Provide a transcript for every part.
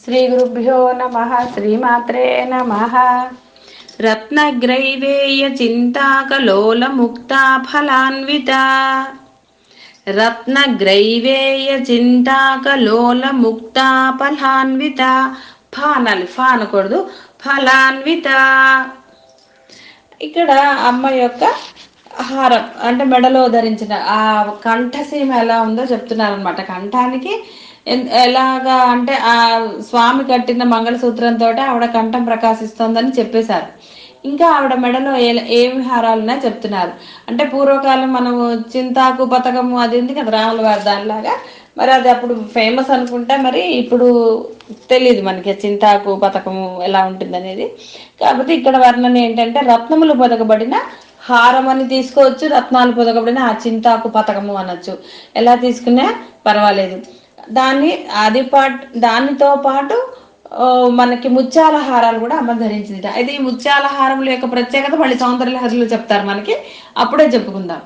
శ్రీ గురుభ్యో నమః. శ్రీమాత్రే నమః. రత్నగ్రైవేయ చింతాకలోల ముక్తా ఫలాన్విత. రత్నగ్రైవేయ చింతాకలోల ముక్తా ఫలాన్విత. ఫా అనాలి, ఫా అనకూడదు, ఫలాన్విత. ఇక్కడ అమ్మ యొక్క హారం అంటే మెడలో ధరించిన ఆ కంఠసీమ ఎలా ఉందో చెప్తున్నారు అనమాట. కంఠానికి ఎలాగా అంటే ఆ స్వామి కట్టిన మంగళసూత్రంతో ఆవిడ కంఠం ప్రకాశిస్తోందని చెప్పేశారు. ఇంకా ఆవిడ మెడలో ఏమి హారాలున్నా చెప్తున్నారు. అంటే పూర్వకాలం మనము చింతాకు పథకము అది ఉంది కదా రాముల వారి దానిలాగా, మరి అది అప్పుడు ఫేమస్ అనుకుంటా, మరి ఇప్పుడు తెలియదు మనకి చింతాకు పథకము ఎలా ఉంటుంది అనేది. కాబట్టి ఇక్కడ వర్ణన ఏంటంటే రత్నములు పొదగబడిన హారం అని తీసుకోవచ్చు, రత్నాలు పొదగబడిన ఆ చింతాకు పథకము అనొచ్చు, ఎలా తీసుకున్నా పర్వాలేదు. దానితో పాటు మనకి ముత్యాల హారాలు కూడా అమ్మ ధరించింది. అయితే ఈ ముత్యాల హారముల యొక్క ప్రత్యేకత మళ్ళీ సౌందర్యలహరిలో చెప్తారు మనకి, అప్పుడే చెప్పుకుందాం.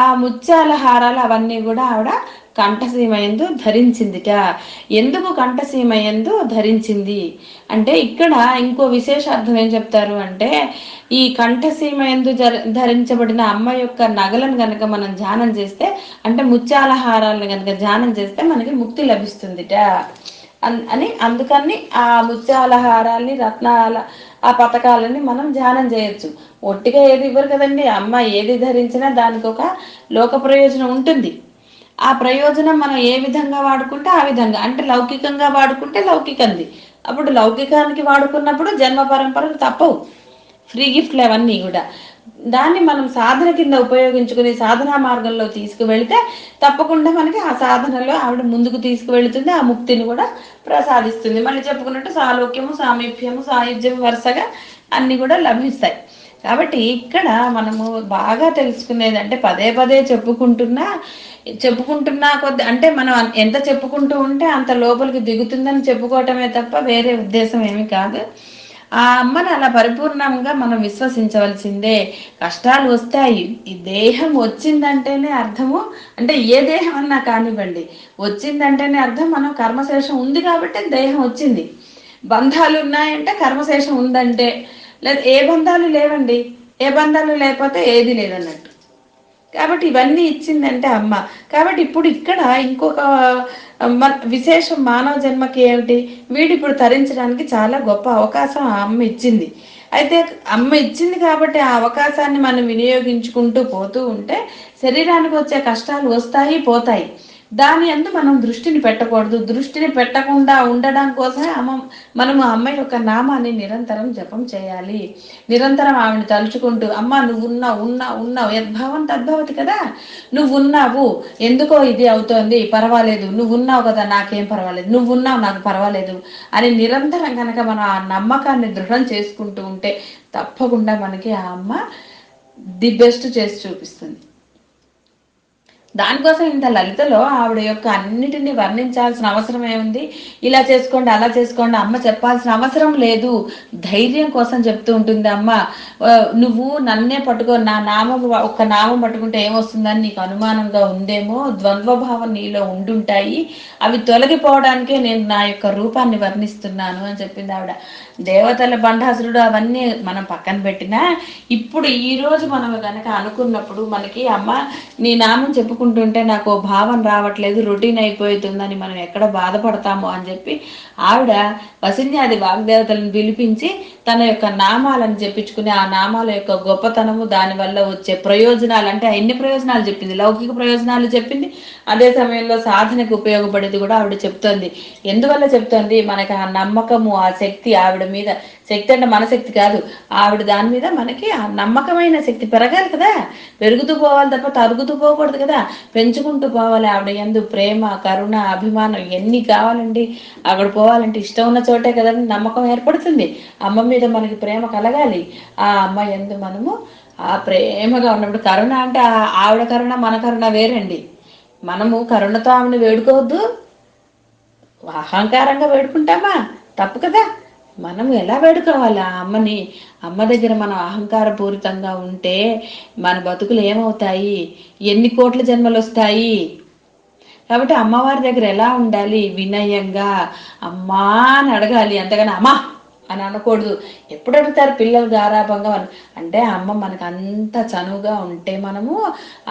ఆ ముత్యాల హారాలు అవన్నీ కూడా ఆవిడ కంఠసీమ యందు ధరించిందిట. ఎందుకు కంఠసీమ యందు ధరించింది అంటే ఇక్కడ ఇంకో విశేషార్థం ఏం చెప్తారు అంటే, ఈ కంఠసీమ యందు ధరించబడిన అమ్మ యొక్క నగలను గనక మనం ధ్యానం చేస్తే, అంటే ముత్యాల హారాలను గనక ధ్యానం చేస్తే మనకి ముక్తి లభిస్తుందిట అని. అందుకని ఆ ముత్యాల హారాల్ని, రత్నాల ఆ పథకాలని మనం ధ్యానం చేయొచ్చు. ఒట్టిగా ఏది ఇవ్వరు కదండి. అమ్మ ఏది ధరించినా దానికి ఒక లోక ప్రయోజనం ఉంటుంది. ఆ ప్రయోజనం మనం ఏ విధంగా వాడుకుంటే ఆ విధంగా, అంటే లౌకికంగా వాడుకుంటే లౌకికంది, అప్పుడు లౌకికానికి వాడుకున్నప్పుడు జన్మ పరంపరలు తప్పవు, ఫ్రీ గిఫ్ట్లు అవన్నీ కూడా. దాన్ని మనం సాధన కింద ఉపయోగించుకుని సాధనా మార్గంలో తీసుకువెళితే తప్పకుండా మనకి ఆ సాధనలో ఆవిడ ముందుకు తీసుకువెళుతుంది, ఆ ముక్తిని కూడా ప్రసాదిస్తుంది. మళ్ళీ చెప్పుకున్నట్టు సాలోక్యము, సామీప్యము, సాయుధ్యం వరుసగా అన్ని కూడా లభిస్తాయి. కాబట్టి ఇక్కడ మనము బాగా తెలుసుకునేది అంటే పదే పదే చెప్పుకుంటున్నా కొద్ది, అంటే మనం ఎంత చెప్పుకుంటూ ఉంటే అంత లోపలికి దిగుతుందని చెప్పుకోవటమే తప్ప వేరే ఉద్దేశం ఏమీ కాదు. ఆ అమ్మను అలా పరిపూర్ణంగా మనం విశ్వసించవలసిందే. కష్టాలు వస్తాయి, ఈ దేహం వచ్చిందంటేనే అర్థము, అంటే ఏ దేహం అన్నా కానివ్వండి, వచ్చిందంటేనే అర్థం మనం కర్మశేషం ఉంది కాబట్టి దేహం వచ్చింది. బంధాలు ఉన్నాయంటే కర్మశేషం ఉందంటే, లేదా ఏ బంధాలు లేవండి, ఏ బంధాలు లేకపోతే ఏది లేదన్నట్టు. కాబట్టి ఇవన్నీ ఇచ్చిందంటే అమ్మ. కాబట్టి ఇప్పుడు ఇక్కడ ఇంకొక విశేషం మానవ జన్మకి ఏమిటి, వీడు ఇప్పుడు తరించడానికి చాలా గొప్ప అవకాశం ఆ అమ్మ ఇచ్చింది. అయితే అమ్మ ఇచ్చింది కాబట్టి ఆ అవకాశాన్ని మనం వినియోగించుకుంటూ పోతూ ఉంటే శరీరానికి వచ్చే కష్టాలు వస్తాయి, పోతాయి. దాని అందు మనం దృష్టిని పెట్టకూడదు. దృష్టిని పెట్టకుండా ఉండడం కోసమే మనము అమ్మ యొక్క నామాన్ని నిరంతరం జపం చేయాలి. నిరంతరం ఆవిడని తలుచుకుంటూ, అమ్మ నువ్వు ఉన్నావు యద్భావం తద్భవతి కదా, నువ్వు ఉన్నావు, ఎందుకో ఇది అవుతోంది, పర్వాలేదు, నువ్వు ఉన్నావు కదా, నాకేం పర్వాలేదు, నువ్వు ఉన్నావు, నాకు పర్వాలేదు అని నిరంతరం కనుక మనం ఆ నమ్మకాన్ని దృఢం చేసుకుంటూ ఉంటే తప్పకుండా మనకి ఆ అమ్మ ది బెస్ట్ చేసి చూపిస్తుంది. దానికోసం ఇంత లలితలో ఆవిడ యొక్క అన్నిటినీ వర్ణించాల్సిన అవసరం ఏముంది, ఇలా చేసుకోండి అలా చేసుకోండి అమ్మ చెప్పాల్సిన అవసరం లేదు. ధైర్యం కోసం చెప్తూ ఉంటుంది అమ్మ. నువ్వు నన్నే పట్టుకో, నా నామం, ఒక్క నామం పట్టుకుంటే ఏమొస్తుందని నీకు అనుమానంగా ఉందేమో, ద్వంద్వభావం నీలో ఉండుంటాయి, అవి తొలగిపోవడానికే నేను నా యొక్క రూపాన్ని వర్ణిస్తున్నాను అని చెప్పింది ఆవిడ. దేవతల బండాసురుడు అవన్నీ మనం పక్కన పెట్టినా, ఇప్పుడు ఈ రోజు మనం కనుక అనుకున్నప్పుడు మనకి అమ్మ నీ నామం చెప్పుకుంటుంటే నాకు భావం రావట్లేదు, రొటీన్ అయిపోతుందని మనం ఎక్కడ బాధపడతామో అని చెప్పి ఆవిడ వసిన్యాది వాగ్దేవతలను పిలిపించి తన యొక్క నామాలను చెప్పించుకుని ఆ నామాల యొక్క గొప్పతనము, దానివల్ల వచ్చే ప్రయోజనాలు, అంటే ఎన్ని ప్రయోజనాలు చెప్పింది, లౌకిక ప్రయోజనాలు చెప్పింది, అదే సమయంలో సాధనకు ఉపయోగపడేది కూడా ఆవిడ చెప్తోంది. ఎందువల్ల చెప్తోంది, మనకి ఆ నమ్మకము, ఆ శక్తి ఆవిడ మీద, శక్తి అంటే మన శక్తి కాదు, ఆవిడ దాని మీద మనకి ఆ నమ్మకమైన శక్తి పెరగాలి కదా, పెరుగుతూ పోవాలి తప్ప తరుగుతూ పోకూడదు కదా, పెంచుకుంటూ పోవాలి. ఆవిడ యందు ప్రేమ, కరుణ, అభిమానం ఎన్ని కావాలండి, అక్కడ పోవాలంటే ఇష్టం ఉన్న చోటే కదండి నమ్మకం ఏర్పడుతుంది. అమ్మ మీద మనకి ప్రేమ కలగాలి. ఆ అమ్మ యందు మనము ఆ ప్రేమగా ఉన్నప్పుడు, కరుణ అంటే ఆవిడ కరుణ మన కరుణ వేరండి. మనము కరుణతో ఆవిడని వేడుకోవద్దు, అహంకారంగా వేడుకుంటామా, తప్పు కదా. మనం ఎలా వేడుకోవాలి ఆ అమ్మని, అమ్మ దగ్గర మనం అహంకార పూరితంగా ఉంటే మన బతుకులు ఏమవుతాయి, ఎన్ని కోట్ల జన్మలు వస్తాయి. కాబట్టి అమ్మవారి దగ్గర ఎలా ఉండాలి? వినయంగా అమ్మా అని అడగాలి, అంతగాని అమ్మా అని అనకూడదు. ఎప్పుడు అడుగుతారు పిల్లలు గారాభంగా? అంటే అమ్మ మనకు అంత చనువుగా ఉంటే, మనము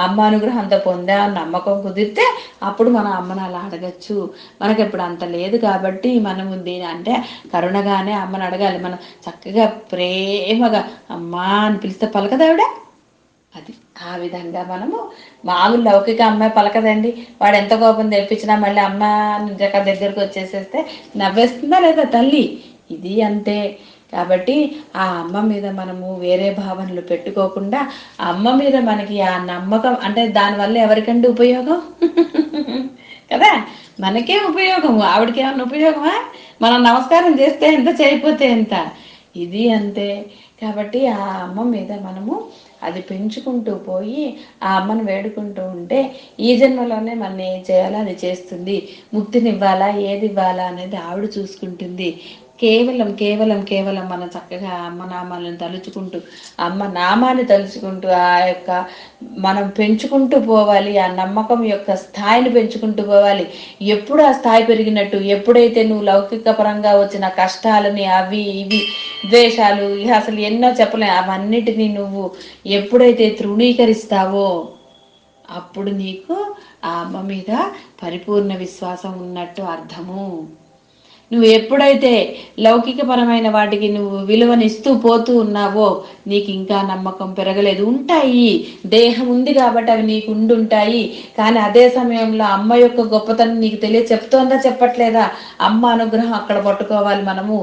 అమ్మ అనుగ్రహం అంత పొందా నమ్మకం కుదిరితే అప్పుడు మనం అమ్మని అలా అడగచ్చు. మనకి ఇప్పుడు అంత లేదు కాబట్టి మనము దీని అంటే కరుణగానే అమ్మని అడగాలి. మనం చక్కగా ప్రేమగా అమ్మా అని పిలిస్తే పలకదావిడ. అది ఆ విధంగా మనము మామూలు లౌకిక అమ్మాయి పలకదండి. వాడు ఎంత కోపం తెప్పించినా మళ్ళీ అమ్మ దగ్గరకు వచ్చేసేస్తే నవ్వేస్తుందా లేదా తల్లి? ఇది అంతే. కాబట్టి ఆ అమ్మ మీద మనము వేరే భావనలు పెట్టుకోకుండా అమ్మ మీద మనకి ఆ నమ్మకం, అంటే దానివల్ల ఎవరికండి ఉపయోగం? కదా, మనకే ఉపయోగము, ఆవిడకి ఏమన్నా ఉపయోగమా? మనం నమస్కారం చేస్తే ఎంత, చేయకపోతే ఎంత, ఇది అంతే. కాబట్టి ఆ అమ్మ మీద మనము అది పెంచుకుంటూ పోయి ఆ అమ్మను వేడుకుంటూ ఉంటే ఈ జన్మలోనే మనం ఏం చేయాలో అది చేస్తుంది. ముక్తినివ్వాలా ఏది ఇవ్వాలా అనేది ఆవిడ చూసుకుంటుంది. కేవలం కేవలం కేవలం మనం చక్కగా అమ్మ నామాలను తలుచుకుంటూ, అమ్మ నామాన్ని తలుచుకుంటూ ఆ యొక్క మనం పెంచుకుంటూ పోవాలి. ఆ నమ్మకం యొక్క స్థాయిని పెంచుకుంటూ పోవాలి. ఎప్పుడు ఆ స్థాయి పెరిగినట్టు, ఎప్పుడైతే నువ్వు లౌకిక పరంగా వచ్చిన కష్టాలని అవి ఇవి ద్వేషాలు అసలు ఎన్నో చెప్పలే, అవన్నిటినీ నువ్వు ఎప్పుడైతే తృణీకరిస్తావో అప్పుడు నీకు ఆ అమ్మ మీద పరిపూర్ణ విశ్వాసం ఉన్నట్టు అర్థము. నువ్వు ఎప్పుడైతే లౌకికపరమైన వాటికి నువ్వు విలువనిస్తూ పోతూ ఉన్నావో నీకు ఇంకా నమ్మకం పెరగలేదు. ఉంటాయి, దేహం ఉంది కాబట్టి అవి నీకు ఉండుంటాయి. కానీ అదే సమయంలో అమ్మ యొక్క గొప్పతనం నీకు చెప్తోందా చెప్పట్లేదా? అమ్మ అనుగ్రహం అక్కడ పట్టుకోవాలి మనము.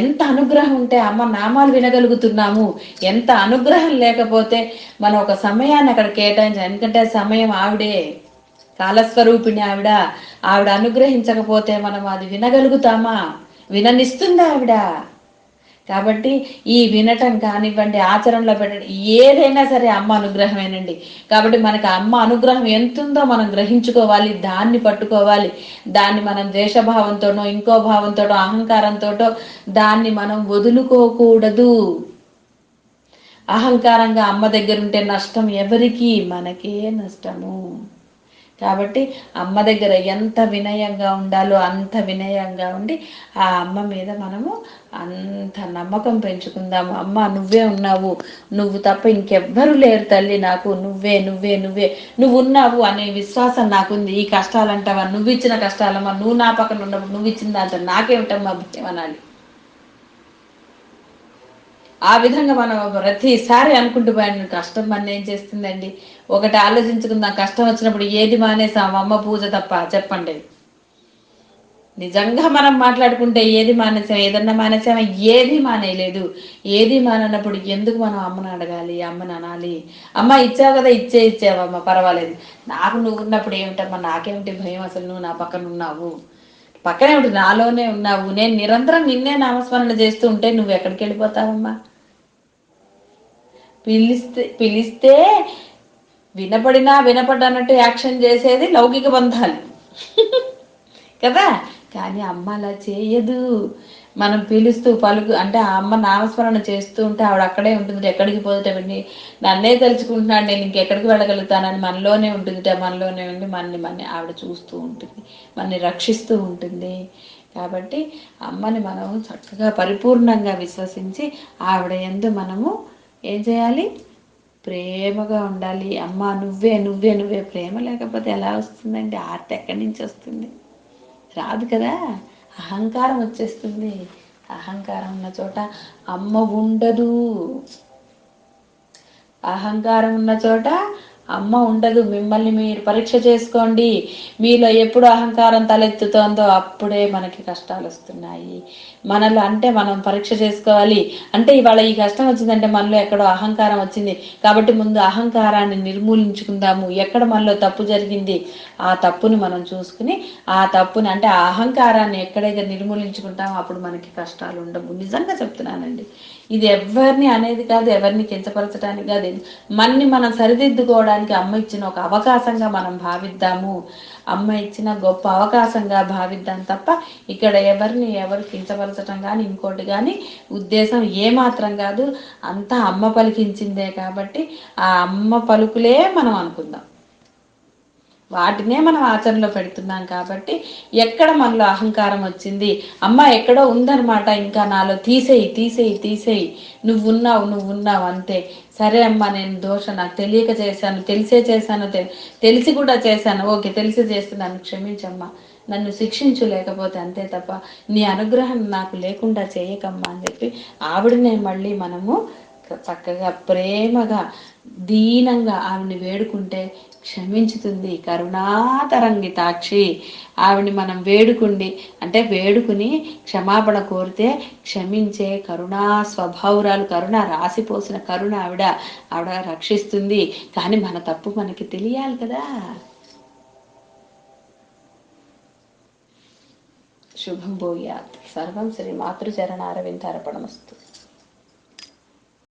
ఎంత అనుగ్రహం ఉంటే అమ్మ నామాలు వినగలుగుతున్నాము, ఎంత అనుగ్రహం లేకపోతే మనం ఒక సమయాన్ని అక్కడ కేటాయించాలి. ఎందుకంటే సమయం ఆవిడే, కాలస్వరూపిణి ఆవిడ. ఆవిడ అనుగ్రహించకపోతే మనం అది వినగలుగుతామా? విననిస్తుందా ఆవిడ? కాబట్టి ఈ వినటం కానివ్వండి, ఆచరణలో పెట్టడం, ఏదైనా సరే అమ్మ అనుగ్రహమేనండి. కాబట్టి మనకు అమ్మ అనుగ్రహం ఎంతుందో మనం గ్రహించుకోవాలి, దాన్ని పట్టుకోవాలి. దాన్ని మనం ద్వేషభావంతోనో ఇంకో భావంతోనో అహంకారంతోటో దాన్ని మనం వదులుకోకూడదు. అహంకారంగా అమ్మ దగ్గర ఉంటే నష్టం ఎవరికి? మనకే నష్టము. కాబట్టి అమ్మ దగ్గర ఎంత వినయంగా ఉండాలో అంత వినయంగా ఉండి ఆ అమ్మ మీద మనము అంత నమ్మకం పెంచుకుందాము. అమ్మ నువ్వే ఉన్నావు, నువ్వు తప్ప ఇంకెవ్వరూ లేరు తల్లి, నాకు నువ్వే నువ్వే నువ్వే నువ్వు ఉన్నావు అనే విశ్వాసం నాకుంది. ఈ కష్టాలంటావా? నువ్వు ఇచ్చిన కష్టాలమ్మా, నువ్వు నా పక్కన ఉన్నప్పుడు నువ్వు ఇచ్చిన దాంతో నాకేమిటమ్మా భయం అనాలి. ఆ విధంగా మనం ప్రతిసారి అనుకుంటూ పోయాను. కష్టం మన ఏం చేస్తుందండి? ఒకటి ఆలోచించుకుందాం, కష్టం వచ్చినప్పుడు ఏది మానేసాం? అమ్మ పూజ తప్ప, చెప్పండి. నిజంగా మనం మాట్లాడుకుంటే ఏది మానేసాం? ఏదన్నా మానేసామా? ఏది మానేయలేదు. ఏది మాననప్పుడు ఎందుకు మనం అమ్మని అడగాలి, అమ్మని అనాలి? అమ్మ ఇచ్చావు కదా, ఇచ్చావమ్మా, పర్వాలేదు. నాకు నువ్వు ఉన్నప్పుడు ఏమిటమ్మా, నాకేమిటి భయం? అసలు నువ్వు నా పక్కన ఉన్నావు, పక్కనే ఉంటే నాలోనే ఉన్నావు. నేను నిరంతరం నిన్నే నామస్మరణ చేస్తూ ఉంటే నువ్వు ఎక్కడికి వెళ్ళిపోతావమ్మా? పిలిస్తే వినపడినా వినపడనట్టు యాక్షన్ చేసేది లౌకిక బంధాలు కదా. కానీ అమ్మ అలా చేయదు. మనం పిలుస్తూ పలుకు అంటే ఆ అమ్మ నామస్మరణ చేస్తూ ఉంటే ఆవిడ అక్కడే ఉంటుంది. ఎక్కడికి పోతుంటే నన్నే తలుచుకుంటున్నాడు, నేను ఇంకెక్కడికి వెళ్ళగలుగుతానని మనలోనే ఉంటుంది. మనలోనే ఉండి మన్ని ఆవిడ చూస్తూ ఉంటుంది, మనని రక్షిస్తూ ఉంటుంది. కాబట్టి అమ్మని మనం చక్కగా పరిపూర్ణంగా విశ్వసించి ఆవిడ యందు మనము ఏం చేయాలి? ప్రేమగా ఉండాలి. అమ్మ నువ్వే నువ్వే నువ్వే. ప్రేమ లేకపోతే ఎలా వస్తుందండి? ఆర్తి ఎక్కడి నుంచి వస్తుంది? రాదు కదా. అహంకారం వచ్చేస్తుంది. అహంకారం ఉన్న చోట అమ్మ ఉండదు. అహంకారం ఉన్న చోట అమ్మ ఉండదు. మిమ్మల్ని మీరు పరీక్ష చేసుకోండి. మీలో ఎప్పుడు అహంకారం తలెత్తుతోందో అప్పుడే మనకి కష్టాలు వస్తున్నాయి. మనలో అంటే మనం పరీక్ష చేసుకోవాలి. అంటే ఇవాళ ఈ కష్టం వచ్చిందంటే మనలో ఎక్కడో అహంకారం వచ్చింది. కాబట్టి ముందు అహంకారాన్ని నిర్మూలించుకుందాము. ఎక్కడ మనలో తప్పు జరిగింది ఆ తప్పుని మనం చూసుకుని ఆ తప్పుని అంటే ఆ అహంకారాన్ని ఎక్కడైతే నిర్మూలించుకుంటామో అప్పుడు మనకి కష్టాలు ఉండవు. నిజంగా చెప్తున్నానండి. ఇది ఎవరిని అనేది కాదు, ఎవరిని కించపరచడానికి కాదు. మన్ని మనం సరిదిద్దుకోవడానికి అమ్మ ఇచ్చిన ఒక అవకాశంగా మనం భావిద్దాము. అమ్మ ఇచ్చిన గొప్ప అవకాశంగా భావిద్దాం తప్ప ఇక్కడ ఎవరు కించపరచటం కానీ ఇంకోటి కానీ ఉద్దేశం ఏమాత్రం కాదు. అంతా అమ్మ పలికించిందే కాబట్టి ఆ అమ్మ పలుకులే మనం అనుకుందాం. వాటినే మనం ఆచరణలో పెడుతున్నాం కాబట్టి ఎక్కడ మనలో అహంకారం వచ్చింది, అమ్మ ఎక్కడో ఉందన్నమాట, ఇంకా నాలో తీసేయి తీసేయి తీసేయి, నువ్వున్నావు అంతే, సరే అమ్మా నేను దోషం నాకు తెలియక చేశాను, తెలిసే చేశాను, తెలిసి కూడా చేశాను, ఓకే తెలిసి చేస్తున్నాను, క్షమించమ్మా, నన్ను శిక్షించు, లేకపోతే అంతే తప్ప నీ అనుగ్రహం నాకు లేకుండా చేయకమ్మా అని చెప్పి ఆవిడనే మళ్ళీ మనము చక్కగా ప్రేమగా దీనంగా ఆవిడ్ని వేడుకుంటే క్షమించుతుంది. కరుణాతరంగితాక్షి. ఆవిడ్ని మనం వేడుకుని క్షమాపణ కోరితే క్షమించే కరుణా స్వభావురాలు, కరుణ రాసిపోసిన కరుణ ఆవిడ రక్షిస్తుంది. కానీ మన తప్పు మనకి తెలియాలి కదా. శుభం భూయాత్. సర్వం శ్రీ మాతృచరణారవిందార్పణమస్తు.